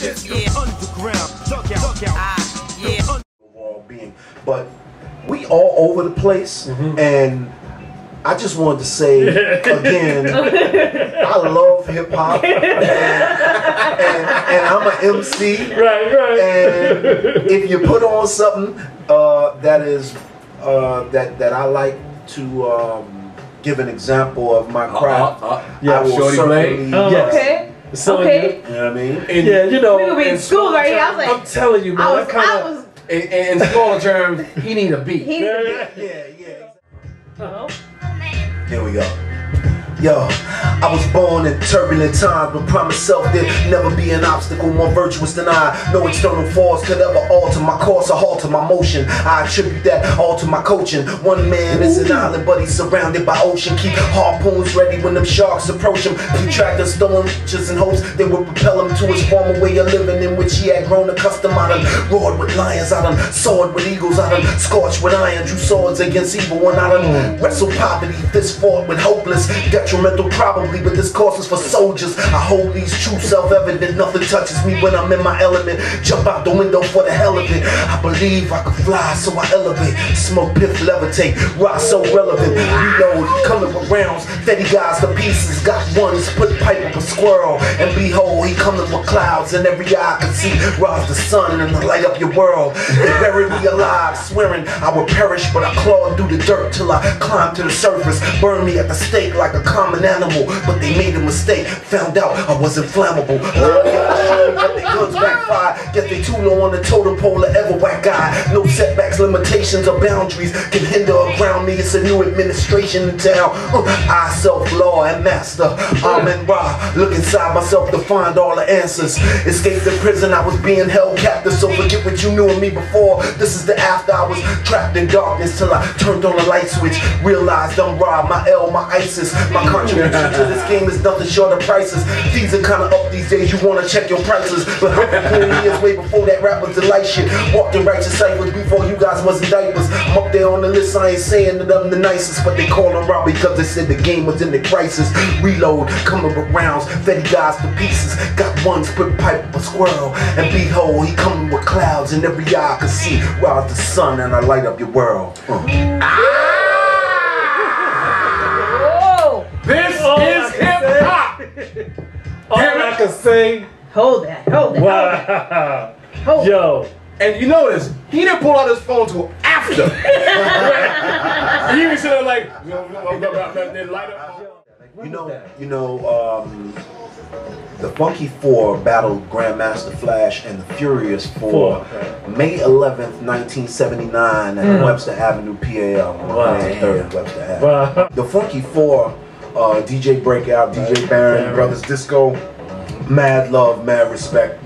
Underground, dugout. Yeah. Overall being, but we all over the place, and I just wanted to say again, I love hip hop, and I'm an MC. Right. And if you put on something that is that I like to give an example of my craft, yeah, I will Shorty certainly. Yes. Okay. You know what I mean? And, yeah, you know. We would be in school right here. I was like, I'm telling you, man. I was in smaller terms, he need a beat. Yeah. Here we go. Yo, I was born in turbulent times, but promised self there'd never be an obstacle more virtuous than I. No external force could ever alter my course or halter my motion. I attribute that all to my coaching. One man is an island, but he's surrounded by ocean. Keep harpoons ready when them sharks approach him. Keep track of stones and hopes they would propel him to his former way of living, in which he had grown accustomed. I done roared with lions, I done soared with eagles, I done scorched with iron, drew swords against evil, and I done wrestled poverty, fist fought with hopeless. Detrimental probably, but this course is for soldiers. I hold these truths self-evident. Nothing touches me when I'm in my element. Jump out the window for the hell of it. I believe I could fly, so I elevate. Smoke, piff, levitate. Rock so relevant. Reload, coming with rounds. Steady guys to pieces. Got ones, put pipe up a squirrel. And behold, he coming with clouds. And every eye can see. Rise the sun and light up your world. They buried me alive, swearing I would perish, but I clawed through the dirt till I climbed to the surface. Burned me at the stake like a common animal, but they made a mistake. Found out I was inflammable. Get their guns backfire. Get they too low on the totem pole of ever whack guy. No setbacks, limitations, or boundaries can hinder or ground me. It's a new administration in town. I self-law and master. Amen Ra. Look inside myself to find all the answers. Escaped the prison, I was being held captive. So forget what you knew of me before. This is the after. I was trapped in darkness till I turned on the light switch. Realized I'm Ra, my L, my ISIS. My contribution to this game is nothing short of prices. These are kinda up these days, you wanna check your prices. But 120 years way before that rap was the light shit. Walked in righteous ciphers before you guys wasn't diapers. I'm up there on the list, I ain't saying that I'm the nicest, but they call them Rob because they said the game was in the crisis. Reload, coming with rounds, fed guys to pieces. Got ones, put pipe up a squirrel. And behold, he coming with clouds, and every eye can see. Rise the sun and I light up your world. This is hip hop. All I can say. Hold that. Wow. Hold Yo. And you notice, he didn't pull out his phone till after. He was sitting there like, light up. The Funky Four battled Grandmaster Flash and the Furious Four May 11th, 1979 at Webster Avenue, PA. Webster Avenue. The Funky Four, DJ Breakout, DJ Baron, Brothers Disco, mad love, mad respect.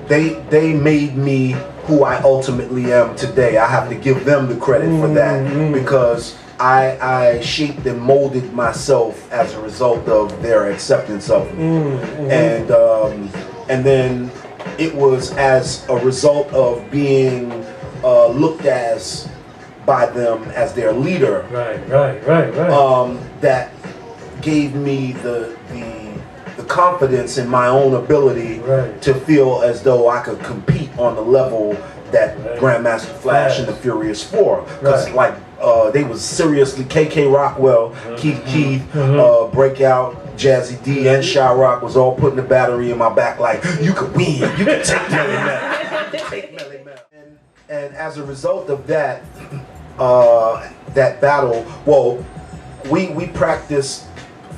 They made me who I ultimately am today. I have to give them the credit for that because I shaped and molded myself as a result of their acceptance of me. And then it was as a result of being looked as by them as their leader. That gave me the confidence in my own ability to feel as though I could compete on the level that Grandmaster Flash and the Furious Four, because they was seriously KK Rockwell, Keith Keith, Breakout, Jazzy D, and Shy Rock was all putting the battery in my back like, you could win, you could take Melly Mel, you could take Melly Mel. And as a result of that, that battle, well, we practiced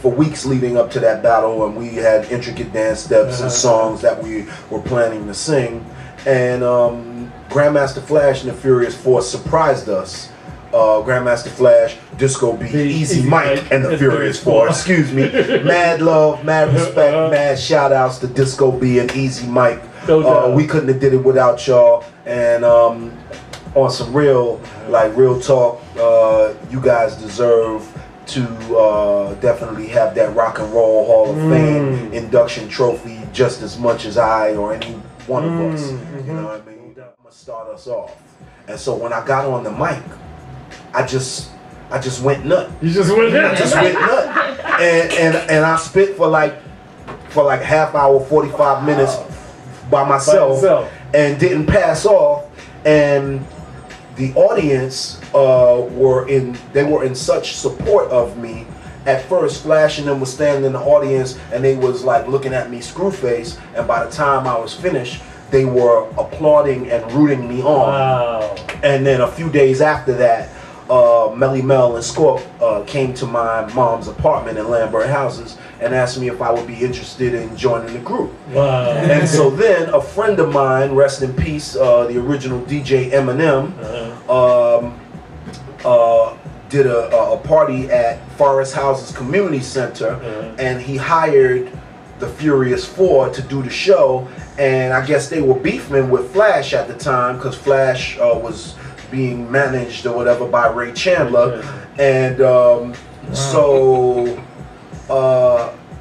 for weeks leading up to that battle, and we had intricate dance steps and songs that we were planning to sing. And Grandmaster Flash and the Furious Four surprised us. Grandmaster Flash, Disco B, Easy Mike, and the Furious Four. Excuse me. Mad love, mad respect, mad shout outs to Disco B and Easy Mike. We couldn't have did it without y'all. And on some real talk, you guys deserve to definitely have that Rock and Roll Hall of Fame induction trophy just as much as I or any one of us. You know what I mean? I'm gonna start us off. And so when I got on the mic, I just went nut. You just went nut? I just went nut. And I spit for like for like half hour, 45 minutes by myself and didn't pass off. And the audience were in such support of me. At first, Flash and them was standing in the audience and they was like looking at me screw face, and by the time I was finished, they were applauding and rooting me on. Wow. And then a few days after that, Emile and Scorp came to my mom's apartment in Lambert Houses and asked me if I would be interested in joining the group. Wow. And so then a friend of mine, rest in peace, the original DJ Eminem, did a party at Forest Houses Community Center, and he hired the Furious Four to do the show. And I guess they were beefing with Flash at the time because Flash was being managed or whatever by Ray Chandler. And so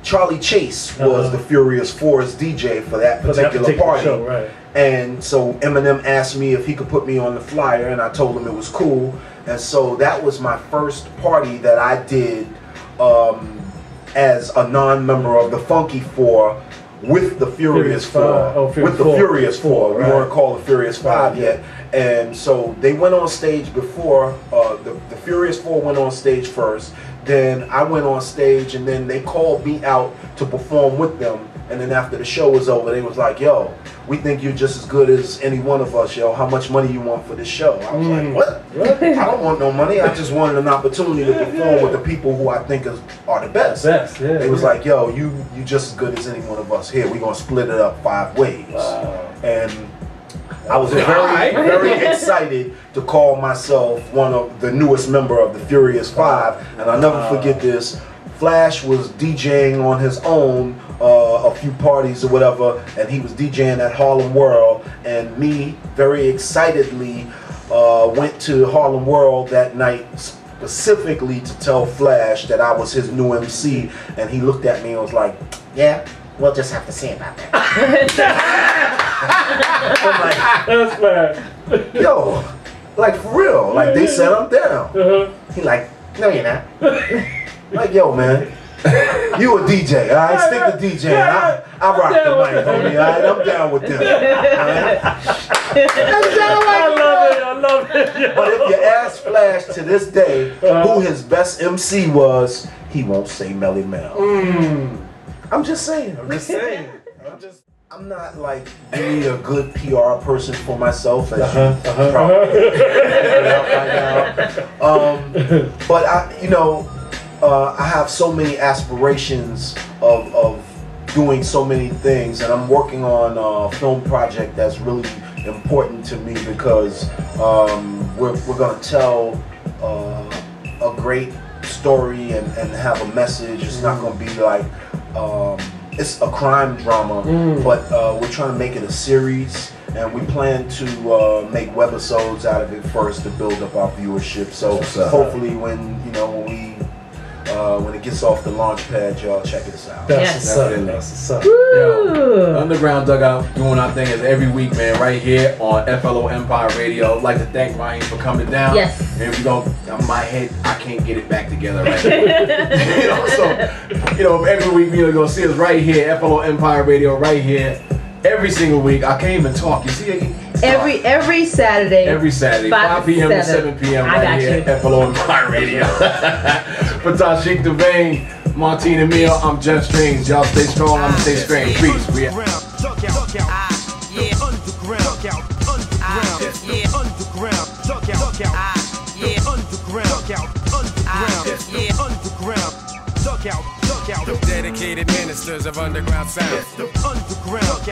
Charlie Chase was the Furious Four's DJ for that particular party. Show, right. And so Eminem asked me if he could put me on the flyer, and I told him it was cool. And so that was my first party that I did as a non-member of the Funky Four with the Furious Four. With the Furious Four. We weren't called the Furious Five yet. And so they went on stage before, the Furious Four went on stage first. Then I went on stage, and then they called me out to perform with them. And then after the show was over, they was like, yo, we think you're just as good as any one of us, yo. How much money you want for this show? I was like, what? I don't want no money. I just wanted an opportunity to perform with the people who I think are the best. They was like, yo, you just as good as any one of us. Here, we're going to split it up 5 ways. Wow. And I was very excited to call myself one of the newest member of the Furious Five. And I'll never forget this. Flash was DJing on his own a few parties or whatever, and he was DJing at Harlem World, and me very excitedly went to Harlem World that night specifically to tell Flash that I was his new MC, and he looked at me and was like, yeah, we'll just have to see about that. I'm like, yo, like for real, like they said I'm down. He like, no you're not. Like, yo, man, you a DJ, all right? Stick to DJing. I rock the mic, homie, all right? I'm down with them. Right? I love it. But if you ask Flash to this day who his best MC was, he won't say Melly Mel. I'm just saying. I'm not like really a good PR person for myself, as you probably find out. But I have so many aspirations of doing so many things, and I'm working on a film project that's really important to me because we're going to tell a great story and have a message. It's not going to be like it's a crime drama, but we're trying to make it a series, and we plan to make webisodes out of it first to build up our viewership. So hopefully when it gets off the launch pad, y'all check us out. That's what's up. Yo, Underground Dugout doing our thing as every week, man, right here on FLO Empire Radio. I'd like to thank Rahiem for coming down. Yes. And we go, my head, I can't get it back together right now. So, every week you're going to see us right here, FLO Empire Radio, right here. Every single week. I can't even talk. You see, every Saturday. Every Saturday, 5 p.m. to 7 p.m. right here at FLO Empire Radio. For Tasheik, Devane, Martine, Emile, I'm Jeff Strange. Y'all stay strong, I'm stay strange. Peace. We out. The dedicated ministers of underground sound. The underground.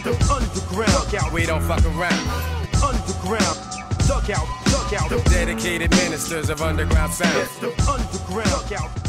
The underground. We don't fuck around. Underground. Dugout. The dedicated ministers of underground sound. The underground.